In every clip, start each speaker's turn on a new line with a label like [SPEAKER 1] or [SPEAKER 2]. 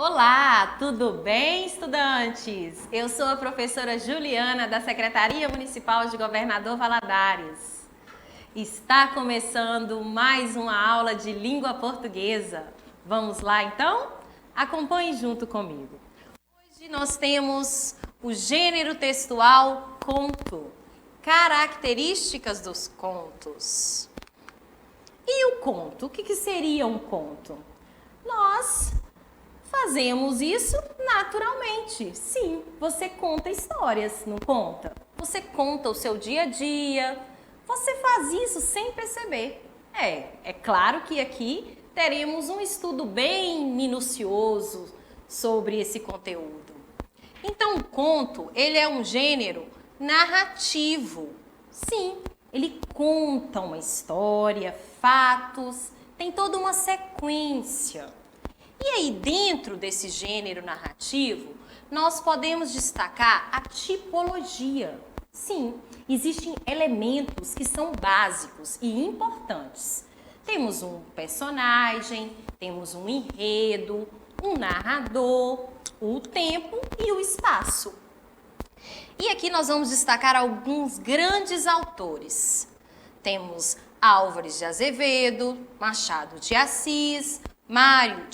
[SPEAKER 1] Olá, tudo bem, estudantes? Eu sou a professora Juliana, da Secretaria Municipal de Governador Valadares. Está começando mais uma aula de língua portuguesa. Vamos lá, então? Acompanhe junto comigo. Hoje nós temos o gênero textual conto, características dos contos. E o conto? O que seria um conto? Nós fazemos isso naturalmente. Sim, você conta histórias, não conta? Você conta o seu dia a dia, você faz isso sem perceber. É claro que aqui teremos um estudo bem minucioso sobre esse conteúdo. Então, o conto, ele é um gênero narrativo. Sim, ele conta uma história, fatos, tem toda uma sequência. E aí, dentro desse gênero narrativo, nós podemos destacar a tipologia. Sim, existem elementos que são básicos e importantes. Temos um personagem, temos um enredo, um narrador, o tempo e o espaço. E aqui nós vamos destacar alguns grandes autores. Temos Álvares de Azevedo, Machado de Assis, Mário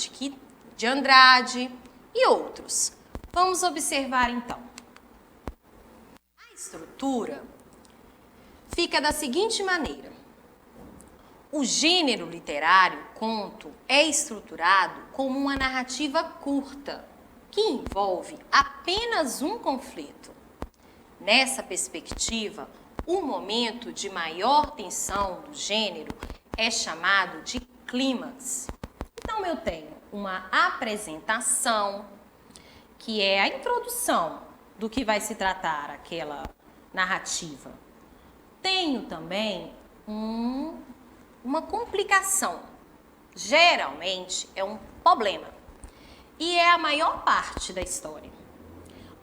[SPEAKER 1] de Andrade e outros. Vamos observar então. A estrutura fica da seguinte maneira. O gênero literário, conto, é estruturado como uma narrativa curta, que envolve apenas um conflito. Nessa perspectiva, o momento de maior tensão do gênero é chamado de clímax. Então, eu tenho uma apresentação, que é a introdução do que vai se tratar aquela narrativa. Tenho também uma complicação. Geralmente, é um problema. E é a maior parte da história.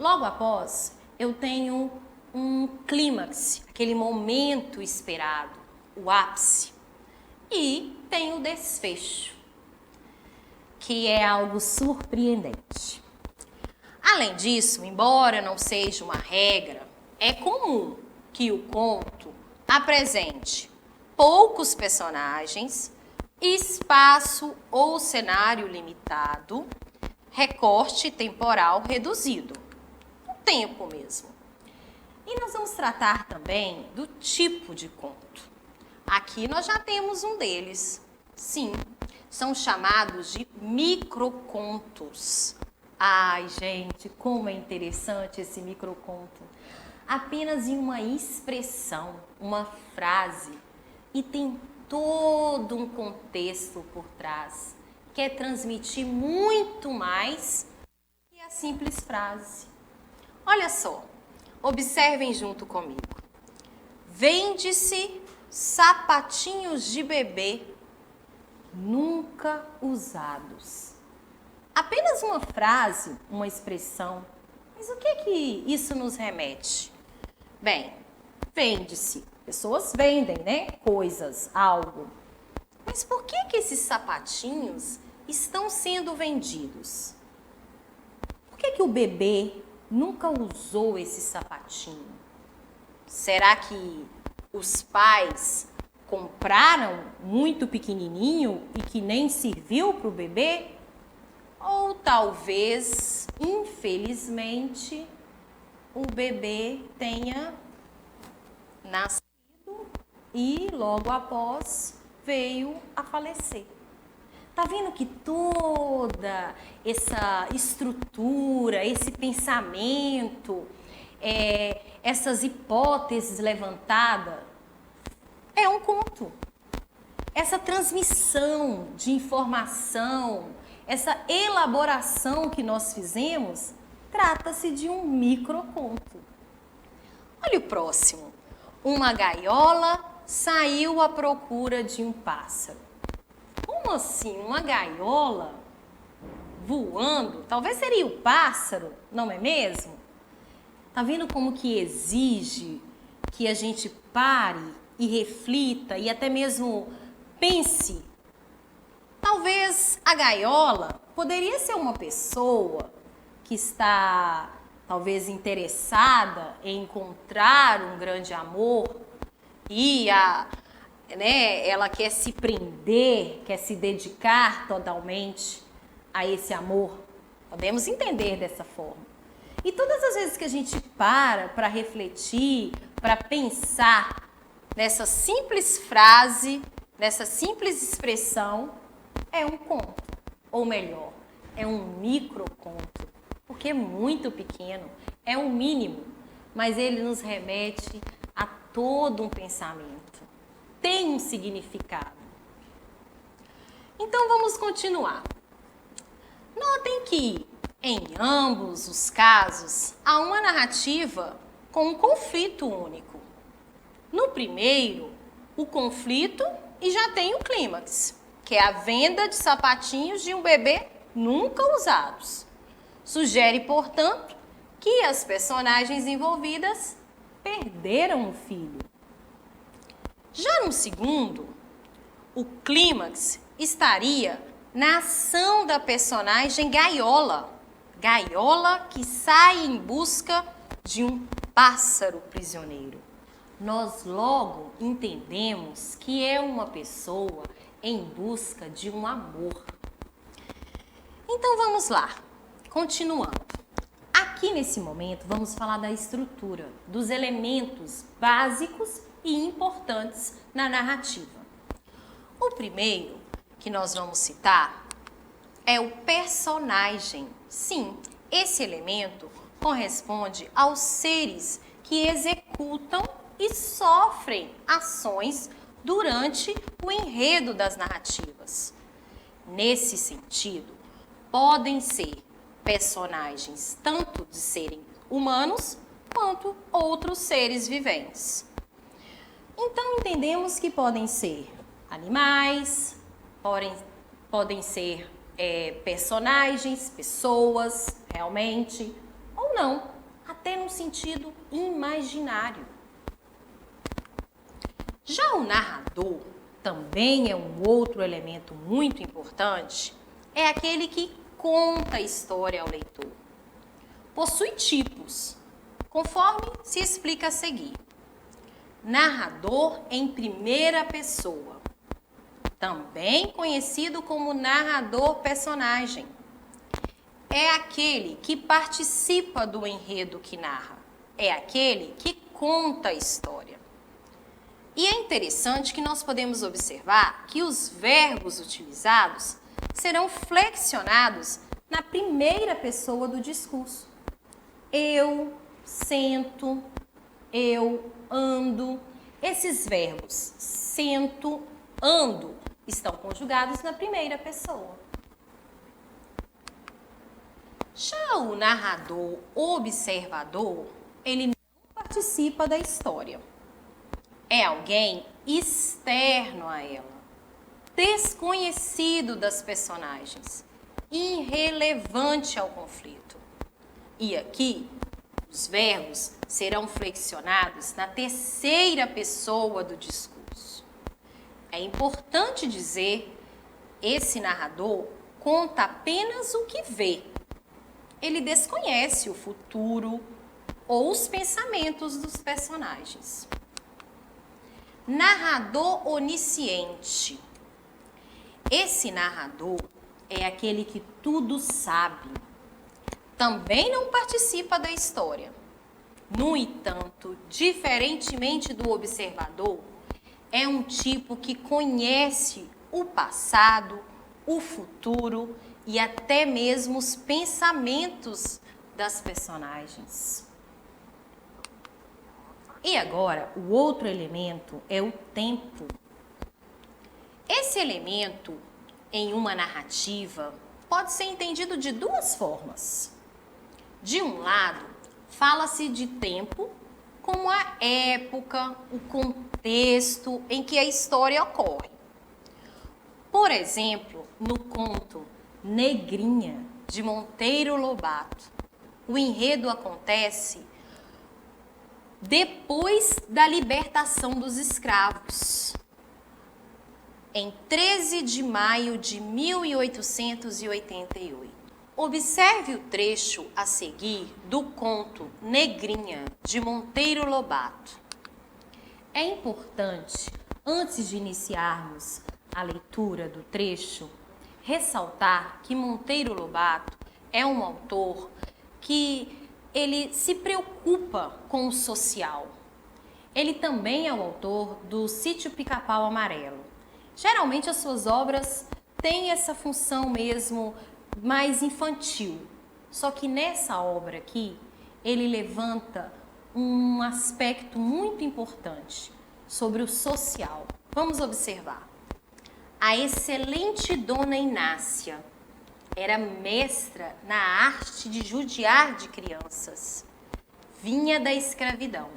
[SPEAKER 1] Logo após, eu tenho um clímax, aquele momento esperado, o ápice. E tem o desfecho, que é algo surpreendente. Além disso, embora não seja uma regra, é comum que o conto apresente poucos personagens, espaço ou cenário limitado, recorte temporal reduzido, o tempo mesmo. E nós vamos tratar também do tipo de conto. Aqui nós já temos um deles. Sim, são chamados de microcontos. Ai, gente, como é interessante esse microconto. Apenas em uma expressão, uma frase, e tem todo um contexto por trás. Quer transmitir muito mais que a simples frase. Olha só, observem junto comigo. Vende-se sapatinhos de bebê nunca usados. Apenas uma frase, uma expressão. Mas o que isso nos remete? Bem, vende-se. Pessoas vendem, né? Coisas, algo. Mas por que esses sapatinhos estão sendo vendidos? Por que o bebê nunca usou esse sapatinho? Será que os pais compraram muito pequenininho e que nem serviu para o bebê? Ou talvez, infelizmente, o bebê tenha nascido e logo após veio a falecer. Tá vendo que toda essa estrutura, esse pensamento, essas hipóteses levantadas, é um conto. Essa transmissão de informação, essa elaboração que nós fizemos, trata-se de um microconto. Olha o próximo. Uma gaiola saiu à procura de um pássaro. Como assim? Uma gaiola voando? Talvez seria o pássaro, não é mesmo? Tá vendo como que exige que a gente pare e reflita e até mesmo pense? Talvez Talvez a gaiola poderia ser uma pessoa que está talvez interessada em encontrar um grande amor e ela quer se prender, quer se dedicar totalmente a esse amor. Podemos entender dessa forma. E todas as vezes que a gente para refletir, para pensar nessa simples frase, nessa simples expressão, é um conto. Ou melhor, é um microconto, porque é muito pequeno, é o mínimo, mas ele nos remete a todo um pensamento. Tem um significado. Então vamos continuar. Notem que em ambos os casos, há uma narrativa com um conflito único. No primeiro, o conflito e já tem o clímax, que é a venda de sapatinhos de um bebê nunca usados. Sugere, portanto, que as personagens envolvidas perderam o filho. Já no segundo, o clímax estaria na ação da personagem Gaiola. Gaiola que sai em busca de um pássaro prisioneiro. Nós logo entendemos que é uma pessoa em busca de um amor. Então vamos lá, continuando. Aqui nesse momento vamos falar da estrutura, dos elementos básicos e importantes na narrativa. O primeiro que nós vamos citar é o personagem. Sim, esse elemento corresponde aos seres que executam e sofrem ações durante o enredo das narrativas. Nesse sentido, podem ser personagens tanto de serem humanos quanto outros seres viventes. Então, entendemos que podem ser animais, podem ser personagens, pessoas, realmente, ou não, até no sentido imaginário. Já o narrador também é um outro elemento muito importante, é aquele que conta a história ao leitor. Possui tipos, conforme se explica a seguir. Narrador em primeira pessoa, também conhecido como narrador personagem. É aquele que participa do enredo que narra, é aquele que conta a história. E é interessante que nós podemos observar que os verbos utilizados serão flexionados na primeira pessoa do discurso. Eu sento, eu ando. Esses verbos sento, ando estão conjugados na primeira pessoa. Já o narrador observador, ele não participa da história. É alguém externo a ela, desconhecido das personagens, irrelevante ao conflito. E aqui, os verbos serão flexionados na terceira pessoa do discurso. É importante dizer, esse narrador conta apenas o que vê. Ele desconhece o futuro ou os pensamentos dos personagens. Narrador onisciente. Esse narrador é aquele que tudo sabe. Também não participa da história. No entanto, diferentemente do observador, é um tipo que conhece o passado, o futuro e até mesmo os pensamentos das personagens. E agora, o outro elemento é o tempo. Esse elemento, em uma narrativa, pode ser entendido de duas formas. De um lado, fala-se de tempo como a época, o contexto em que a história ocorre. Por exemplo, no conto Negrinha, de Monteiro Lobato, o enredo acontece depois da libertação dos escravos. em 13 de maio de 1888. Observe o trecho a seguir do conto Negrinha, de Monteiro Lobato. É importante, antes de iniciarmos a leitura do trecho, ressaltar que Monteiro Lobato é um autor que ele se preocupa com o social. Ele também é o autor do Sítio Pica-Pau Amarelo. Geralmente as suas obras têm essa função mesmo mais infantil. Só que nessa obra aqui, ele levanta um aspecto muito importante sobre o social. Vamos observar. A excelente Dona Inácia era mestra na arte de judiar de crianças. Vinha da escravidão.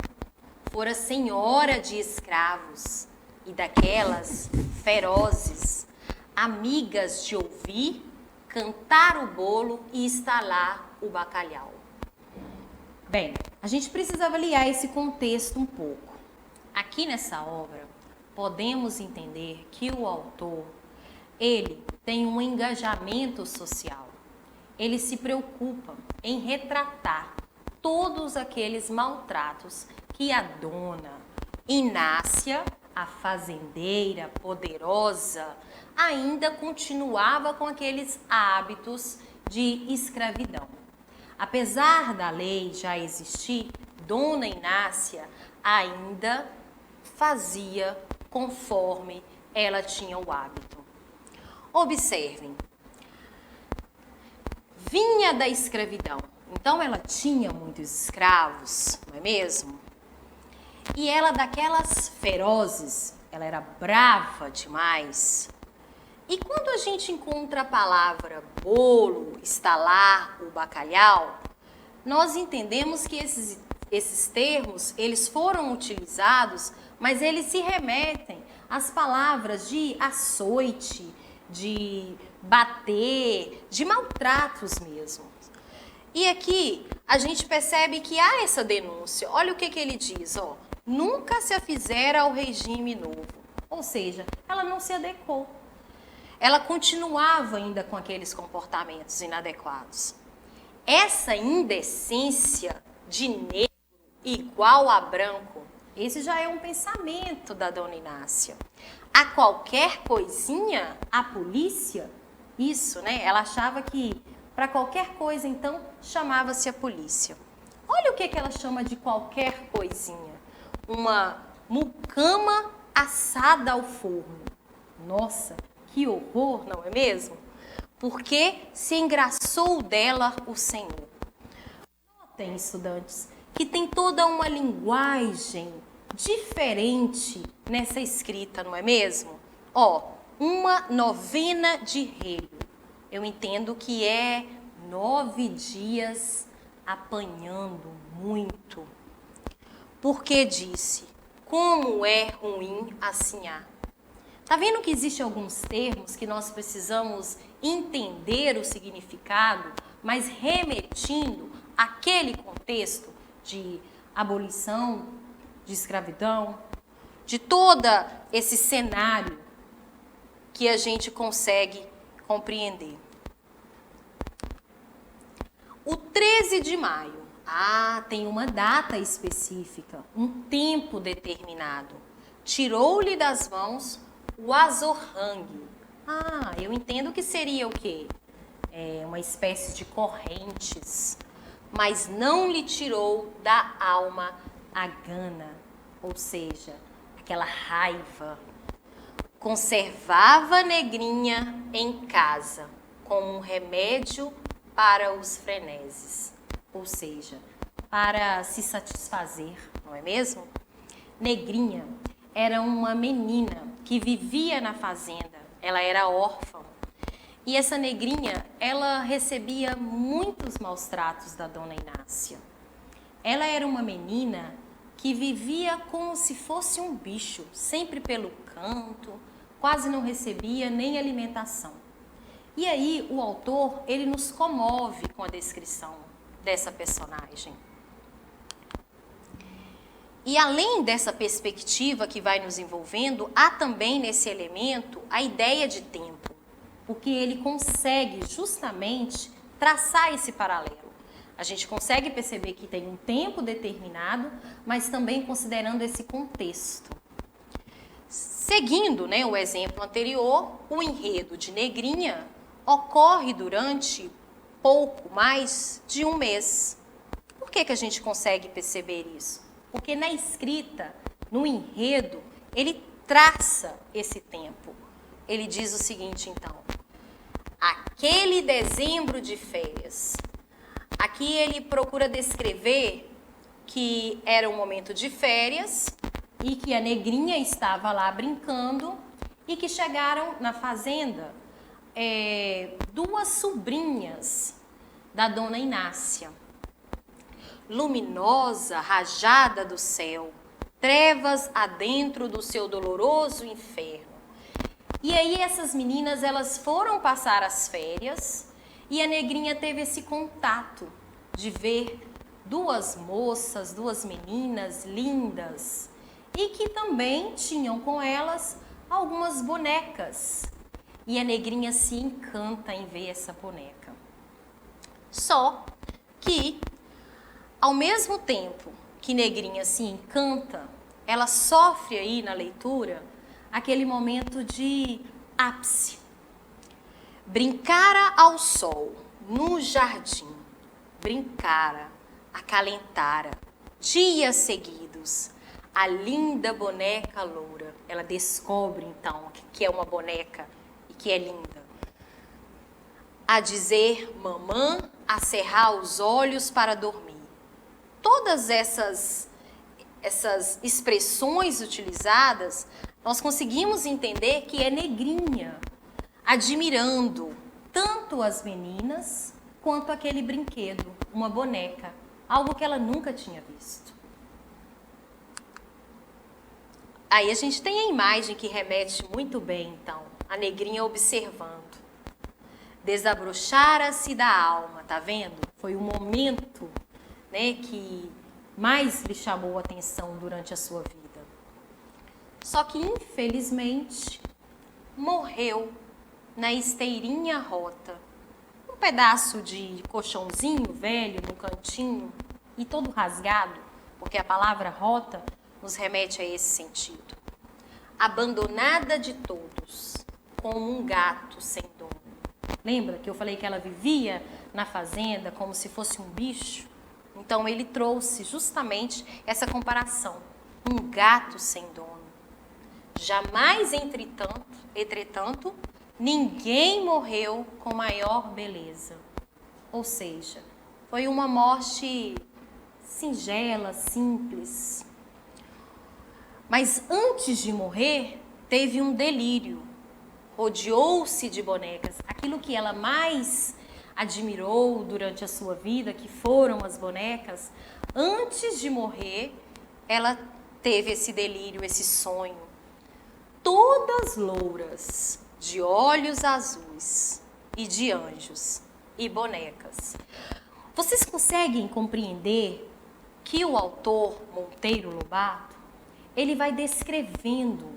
[SPEAKER 1] Fora senhora de escravos e daquelas ferozes, amigas de ouvir, cantar o bolo e estalar o bacalhau. Bem, a gente precisa avaliar esse contexto um pouco. Aqui nessa obra, podemos entender que o autor, ele tem um engajamento social. Ele se preocupa em retratar todos aqueles maltratos que a dona Inácia, a fazendeira poderosa, ainda continuava com aqueles hábitos de escravidão. Apesar da lei já existir, Dona Inácia ainda fazia conforme ela tinha o hábito. Observem, vinha da escravidão, então ela tinha muitos escravos, não é mesmo? E ela daquelas ferozes, ela era brava demais. E quando a gente encontra a palavra bolo, estalar o bacalhau, nós entendemos que esses termos, eles foram utilizados, mas eles se remetem às palavras de açoite, de bater, de maltratos mesmo. E aqui a gente percebe que há essa denúncia. Olha o que ele diz, ó. Nunca se afizera ao regime novo. Ou seja, ela não se adequou. Ela continuava ainda com aqueles comportamentos inadequados. Essa indecência de negro igual a branco, esse já é um pensamento da Dona Inácia. A qualquer coisinha, a polícia, isso, né? Ela achava que para qualquer coisa, então, chamava-se a polícia. Olha o que ela chama de qualquer coisinha. Uma mucama assada ao forno. Nossa, que horror, não é mesmo? Porque se engraçou dela o Senhor. Notem, estudantes, que tem toda uma linguagem diferente nessa escrita, não é mesmo? Ó, uma novena de relho. Eu entendo que é 9 dias apanhando muito. Porque disse, como é ruim assim há. Tá vendo que existem alguns termos que nós precisamos entender o significado, mas remetindo àquele contexto de abolição, de escravidão, de todo esse cenário que a gente consegue compreender. O 13 de maio. Tem uma data específica, um tempo determinado. Tirou-lhe das mãos o azorrangue. Eu entendo que seria o quê? Uma espécie de correntes. Mas não lhe tirou da alma a gana, ou seja, aquela raiva. Conservava a negrinha em casa, como um remédio para os freneses. Ou seja, para se satisfazer, não é mesmo? Negrinha era uma menina que vivia na fazenda, ela era órfã. E essa negrinha, ela recebia muitos maus tratos da Dona Inácia. Ela era uma menina que vivia como se fosse um bicho, sempre pelo canto, quase não recebia nem alimentação. E aí o autor, ele nos comove com a descrição dessa personagem. E além dessa perspectiva que vai nos envolvendo, há também nesse elemento a ideia de tempo, porque ele consegue justamente traçar esse paralelo. A gente consegue perceber que tem um tempo determinado, mas também considerando esse contexto. Seguindo, né, o exemplo anterior, o enredo de Negrinha ocorre durante pouco mais de um mês. Por que a gente consegue perceber isso? Porque na escrita, no enredo, ele traça esse tempo. Ele diz o seguinte, então: aquele dezembro de férias. Aqui ele procura descrever que era um momento de férias e que a Negrinha estava lá brincando e que chegaram na fazenda duas sobrinhas da dona Inácia. Luminosa, rajada do céu, trevas adentro do seu doloroso inferno. E aí essas meninas, elas foram passar as férias e a Negrinha teve esse contato de ver duas moças, duas meninas lindas e que também tinham com elas algumas bonecas. E a Negrinha se encanta em ver essa boneca. Só que, ao mesmo tempo que Negrinha se encanta, ela sofre aí na leitura aquele momento de ápice. Brincara ao sol, no jardim, brincara, acalentara, dias seguidos, a linda boneca loura. Ela descobre, então, que é uma boneca e que é linda. A dizer mamã, a cerrar os olhos para dormir. Todas essas expressões utilizadas, nós conseguimos entender que é Negrinha, admirando tanto as meninas quanto aquele brinquedo, uma boneca, algo que ela nunca tinha visto. Aí a gente tem a imagem que remete muito bem, então, a Negrinha observando. Desabrochara-se da alma, tá vendo? Foi o momento, né, que mais lhe chamou a atenção durante a sua vida. Só que, infelizmente, morreu na esteirinha rota. Um pedaço de colchãozinho velho no cantinho e todo rasgado, porque a palavra rota nos remete a esse sentido. Abandonada de todos, como um gato sem dono. Lembra que eu falei que ela vivia na fazenda como se fosse um bicho? Então ele trouxe justamente essa comparação. Um gato sem dono. Jamais, entretanto, ninguém morreu com maior beleza. Ou seja, foi uma morte singela, simples. Mas antes de morrer, teve um delírio. Rodeou-se de bonecas. Aquilo que ela mais admirou durante a sua vida, que foram as bonecas, antes de morrer, ela teve esse delírio, esse sonho. Todas louras, de olhos azuis e de anjos e bonecas. Vocês conseguem compreender que o autor Monteiro Lobato, ele vai descrevendo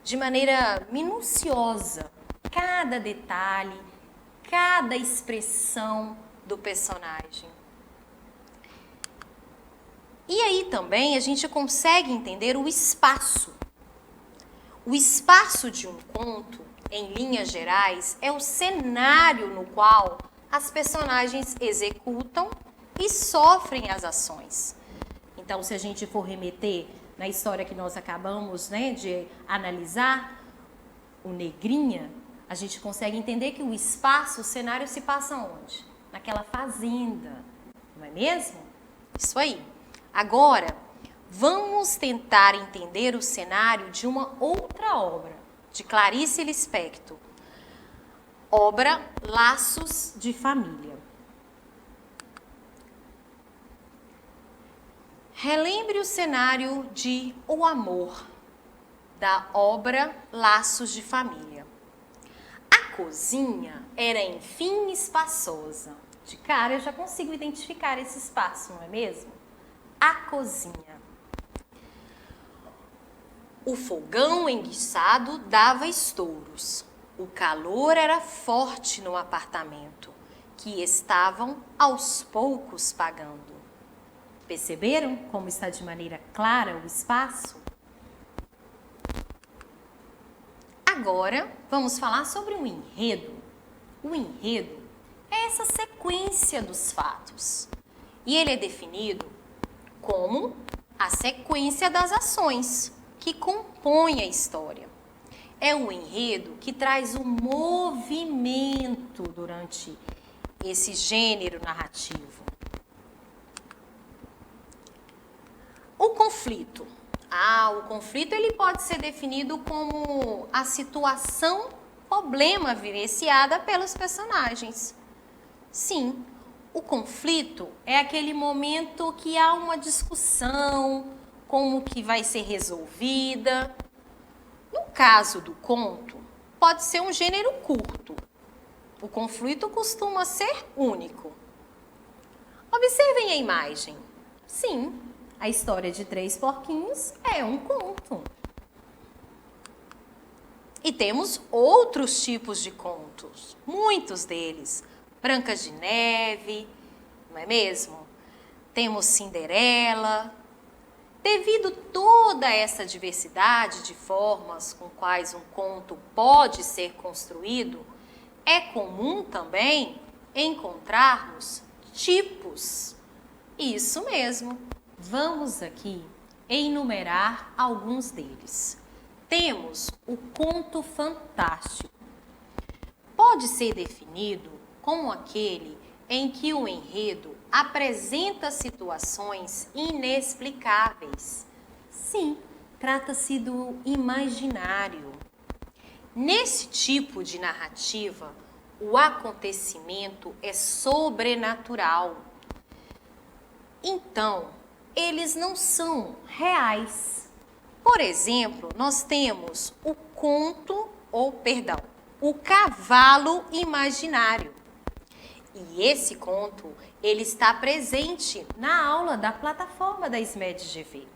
[SPEAKER 1] de maneira minuciosa cada detalhe, cada expressão do personagem. E aí também a gente consegue entender o espaço. O espaço de um conto, em linhas gerais, é o cenário no qual as personagens executam e sofrem as ações. Então, se a gente for remeter na história que nós acabamos, né, de analisar, o Negrinha, a gente consegue entender que o espaço, o cenário se passa onde? Naquela fazenda, não é mesmo? Isso aí. Agora, vamos tentar entender o cenário de uma outra obra, de Clarice Lispector, obra Laços de Família. Relembre o cenário de O Amor, da obra Laços de Família. A cozinha era, enfim, espaçosa. De cara, eu já consigo identificar esse espaço, não é mesmo? A cozinha. O fogão enguiçado dava estouros. O calor era forte no apartamento, que estavam aos poucos pagando. Perceberam como está de maneira clara o espaço? Agora vamos falar sobre o enredo. O enredo é essa sequência dos fatos e ele é definido como a sequência das ações que compõem a história. É o enredo que traz o movimento durante esse gênero narrativo. O conflito. O conflito ele pode ser definido como a situação, problema vivenciada pelos personagens. Sim, o conflito é aquele momento que há uma discussão, como que vai ser resolvida. No caso do conto, pode ser um gênero curto. O conflito costuma ser único. Observem a imagem. Sim, a história de 3 porquinhos é um conto. E temos outros tipos de contos, muitos deles. Branca de Neve, não é mesmo? Temos Cinderela. Devido toda essa diversidade de formas com quais um conto pode ser construído, é comum também encontrarmos tipos. Isso mesmo. Vamos aqui enumerar alguns deles. Temos o conto fantástico. Pode ser definido como aquele em que o enredo apresenta situações inexplicáveis. Sim, trata-se do imaginário. Nesse tipo de narrativa, o acontecimento é sobrenatural. Então, eles não são reais. Por exemplo, nós temos o cavalo imaginário. E esse conto, ele está presente na aula da plataforma da SMED-GV.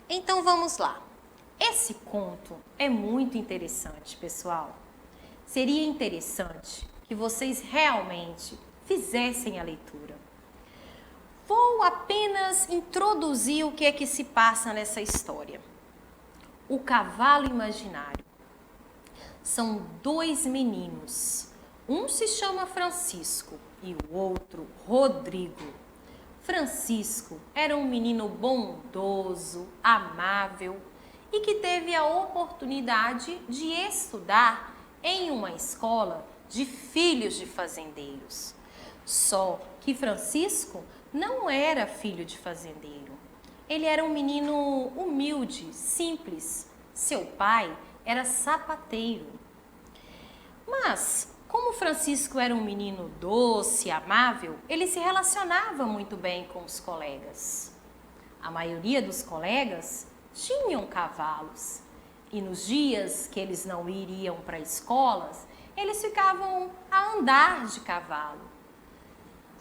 [SPEAKER 1] Então, vamos lá. Esse conto é muito interessante, pessoal. Seria interessante que vocês realmente fizessem a leitura. Vou apenas introduzir o que é que se passa nessa história. O cavalo imaginário. São 2 meninos. Um se chama Francisco e o outro Rodrigo. Francisco era um menino bondoso, amável e que teve a oportunidade de estudar em uma escola de filhos de fazendeiros. Só que Francisco não era filho de fazendeiro. Ele era um menino humilde, simples. Seu pai era sapateiro. Mas, como Francisco era um menino doce, amável, ele se relacionava muito bem com os colegas. A maioria dos colegas tinham cavalos. E nos dias que eles não iriam para escolas, eles ficavam a andar de cavalo.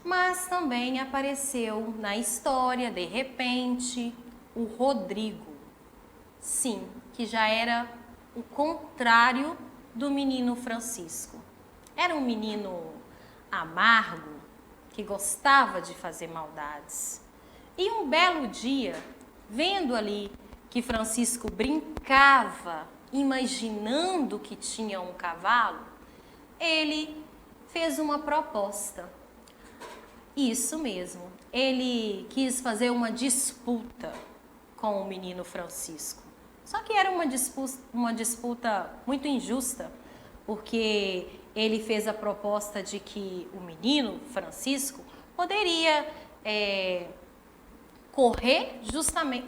[SPEAKER 1] Mas também apareceu na história, de repente, o Rodrigo. Sim, que já era o contrário do menino Francisco. Era um menino amargo, que gostava de fazer maldades. E um belo dia, vendo ali que Francisco brincava, imaginando que tinha um cavalo, ele fez uma proposta. Isso mesmo, ele quis fazer uma disputa com o menino Francisco. Só que era uma disputa muito injusta, porque ele fez a proposta de que o menino Francisco poderia correr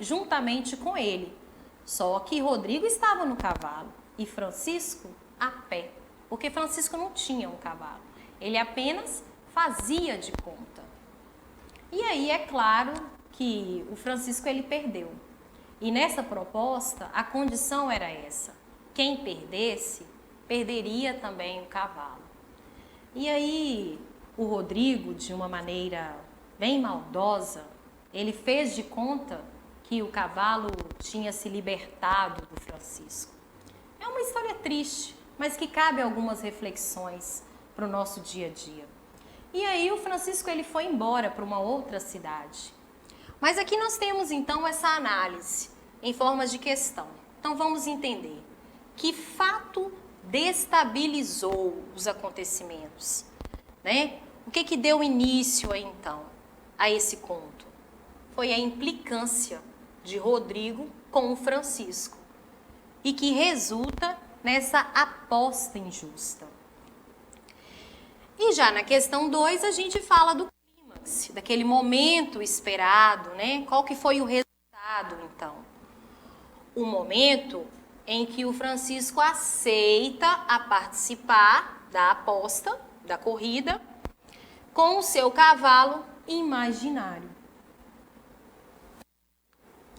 [SPEAKER 1] juntamente com ele. Só que Rodrigo estava no cavalo e Francisco a pé, porque Francisco não tinha um cavalo. Ele apenas fazia de conta. E aí é claro que o Francisco ele perdeu. E nessa proposta a condição era essa: quem perdesse, perderia também o cavalo. E aí o Rodrigo, de uma maneira bem maldosa, ele fez de conta que o cavalo tinha se libertado do Francisco. É uma história triste, mas que cabe algumas reflexões para o nosso dia a dia. E aí o Francisco ele foi embora para uma outra cidade. Mas aqui nós temos então essa análise em forma de questão. Então vamos entender que fato destabilizou os acontecimentos, né? O que deu início aí, então a esse conto? Foi a implicância de Rodrigo com o Francisco e que resulta nessa aposta injusta. E já na questão 2 a gente fala do clímax, daquele momento esperado, né? Qual que foi o resultado, então? O momento em que o Francisco aceita a participar da aposta, da corrida, com o seu cavalo imaginário.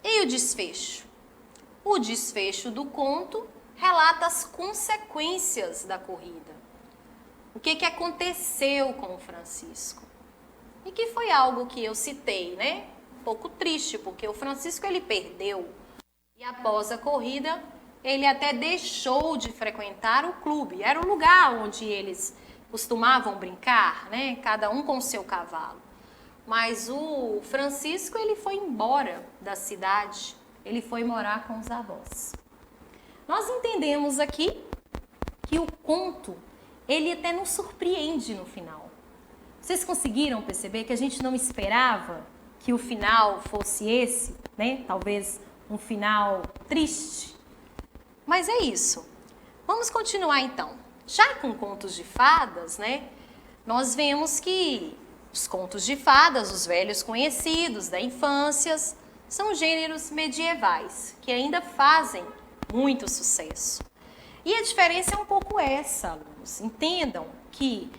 [SPEAKER 1] E o desfecho? O desfecho do conto relata as consequências da corrida. O que aconteceu com o Francisco? E que foi algo que eu citei, né? Um pouco triste, porque o Francisco ele perdeu. E após a corrida, ele até deixou de frequentar o clube. Era o lugar onde eles costumavam brincar, né? Cada um com o seu cavalo. Mas o Francisco ele foi embora da cidade. Ele foi morar com os avós. Nós entendemos aqui que o conto ele até nos surpreende no final. Vocês conseguiram perceber que a gente não esperava que o final fosse esse, né? Talvez um final triste. Mas é isso. Vamos continuar então. Já com contos de fadas, né? Nós vemos que os contos de fadas, os velhos conhecidos da infância, são gêneros medievais que ainda fazem muito sucesso. E a diferença é um pouco essa, alunos. Entendam que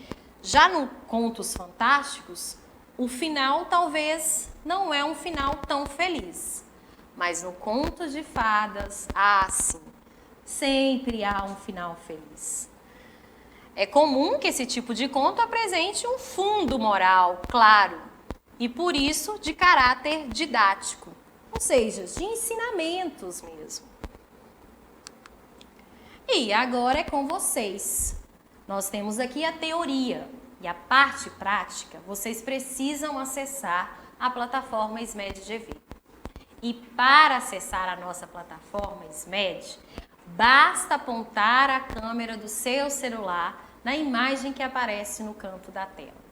[SPEAKER 1] já no Contos Fantásticos, o final talvez não é um final tão feliz. Mas no Contos de Fadas, sim, sempre há um final feliz. É comum que esse tipo de conto apresente um fundo moral, claro, e por isso de caráter didático, ou seja, de ensinamentos mesmo. E agora é com vocês. Nós temos aqui a teoria e a parte prática. Vocês precisam acessar a plataforma SMED GV. E para acessar a nossa plataforma SMED, basta apontar a câmera do seu celular na imagem que aparece no canto da tela.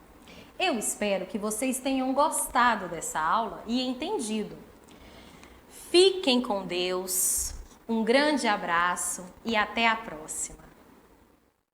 [SPEAKER 1] Eu espero que vocês tenham gostado dessa aula e entendido. Fiquem com Deus. Um grande abraço e até a próxima!